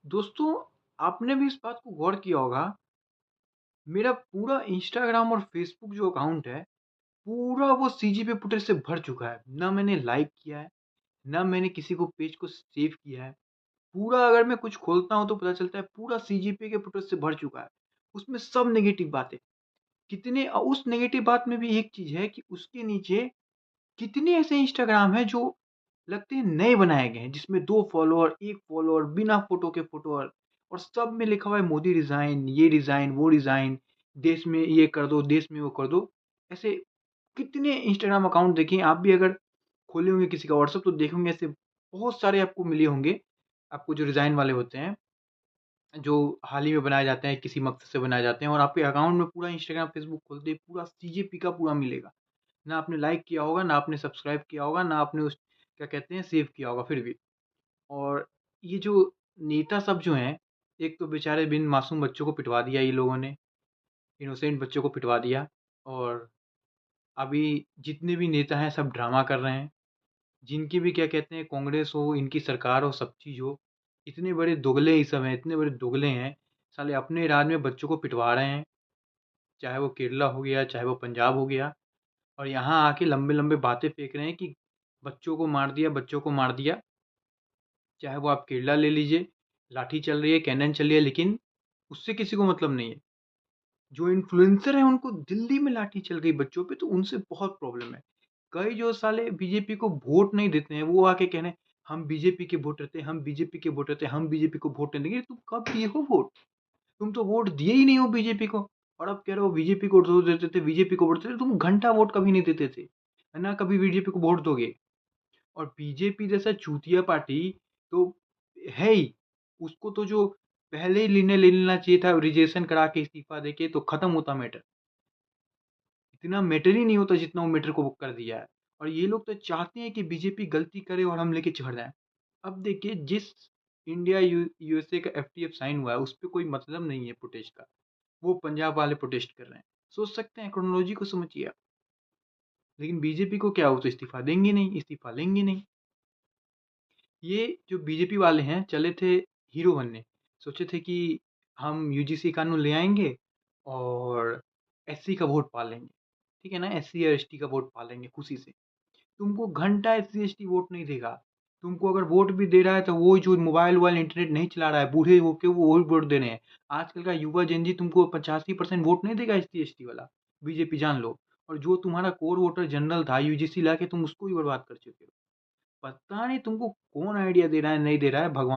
दोस्तों, आपने भी इस बात को गौर किया होगा, मेरा पूरा इंस्टाग्राम और फ़ेसबुक जो अकाउंट है, पूरा वो सीजीपी फुटेज से भर चुका है। ना मैंने लाइक किया है, ना मैंने किसी को पेज को सेव किया है। पूरा अगर मैं कुछ खोलता हूँ तो पता चलता है पूरा सीजीपी के फुटेज से भर चुका है। उसमें सब नेगेटिव बातें। उस नेगेटिव बात में भी एक चीज़ है कि उसके नीचे कितने ऐसे इंस्टाग्राम हैं जो लगते हैं नए बनाए गए हैं, जिसमें 2 फॉलोअर, 1 फॉलोअर, बिना फ़ोटो के फ़ोटोअर और सब में लिखा हुआ है मोदी रिज़ाइन, ये रिज़ाइन, वो रिज़ाइन, देश में ये कर दो, देश में वो कर दो। ऐसे कितने इंस्टाग्राम अकाउंट देखें, आप भी अगर खोले होंगे किसी का व्हाट्सएप तो देखेंगे ऐसे बहुत सारे आपको मिले होंगे, आपको जो रिज़ाइन वाले होते हैं, जो हाल ही में बनाए जाते हैं, किसी मकसद से बनाए जाते हैं और आपके अकाउंट में पूरा इंस्टाग्राम, फ़ेसबुक खोलते ही पूरा सीजेपी का पूरा मिलेगा। ना आपने लाइक किया होगा, ना आपने सब्सक्राइब किया होगा, ना आपने उस क्या कहते हैं सेव किया होगा फिर भी। और ये जो नेता सब जो हैं, एक तो बेचारे बिन मासूम बच्चों को पिटवा दिया ये लोगों ने, इनोसेंट बच्चों को पिटवा दिया और अभी जितने भी नेता हैं सब ड्रामा कर रहे हैं। जिनकी भी क्या कहते हैं कांग्रेस हो, इनकी सरकार हो, सब चीज़ हो, इतने बड़े दोगले ये सब हैं, इतने बड़े दोगले हैं, साले अपने राज में बच्चों को पिटवा रहे हैं, चाहे वो केरला हो गया, चाहे वो पंजाब हो गया। और यहाँ आके लंबे-लंबे बातें फेंक रहे हैं कि बच्चों को मार दिया, बच्चों को मार दिया। चाहे वो आप केरला ले लीजिए, लाठी चल रही है, कैनन चल रही है, लेकिन उससे किसी को मतलब नहीं है। जो इन्फ्लुएंसर हैं उनको दिल्ली में लाठी चल गई बच्चों पे तो उनसे बहुत प्रॉब्लम है। कई जो साले बीजेपी को वोट नहीं देते हैं, वो आके कह रहे हैं हम बीजेपी के वोटर थे, हम बीजेपी के वोटर थे, हम बीजेपी को वोट नहीं देंगे। तुम कब दिए हो वोट? तुम तो वोट दिए ही नहीं हो बीजेपी को। और अब कह रहे हो बीजेपी को वोट देते थे, बीजेपी को वोट देते थे, तुम घंटा वोट कभी नहीं देते थे। है ना, कभी बीजेपी को वोट दोगे। और बीजेपी जैसा चूतिया पार्टी तो है ही, उसको तो जो पहले ही निर्णय ले लेना चाहिए था रिजेक्शन करा के इस्तीफा देके तो खत्म होता मैटर। इतना मैटर ही नहीं होता जितना वो मैटर को वो कर दिया है। और ये लोग तो चाहते हैं कि बीजेपी गलती करे और हम लेके चढ़ जाएं। अब देखिए जिस इंडिया यूएसए का एफटीएफ साइन हुआ है उस पर कोई मतलब नहीं है प्रोटेस्ट का। वो पंजाब वाले प्रोटेस्ट कर रहे हैं। सोच सकते हैं, क्रोनोलॉजी को समझिए आप। लेकिन बीजेपी को क्या हो तो इस्तीफा देंगे नहीं, इस्तीफा लेंगे नहीं। ये जो बीजेपी वाले हैं चले थे हीरो बनने। सोचे थे कि हम यूजीसी कानून ले आएँगे और एससी का वोट पा लेंगे। ठीक है ना? एससी या एसटी का वोट पा लेंगे खुशी से। तुमको घंटा एससी एसटी वोट नहीं देगा। तुमको अगर वोट भी दे रहा है तो वो जो मोबाइल-वोबाइल इंटरनेट नहीं चला रहा है, बूढ़े होके वो वही वोट दे रहे हैं। आजकल का युवा जेन ज़ी तुमको 85% वोट नहीं देगा एससी एसटी वाला। बीजेपी जान लो। और जो तुम्हारा कोर वोटर जनरल था यूजीसी लाके तुम उसको ही बर्बाद कर चुके हो। पता नहीं तुमको कौन आइडिया दे रहा है, नहीं दे रहा है, भगवान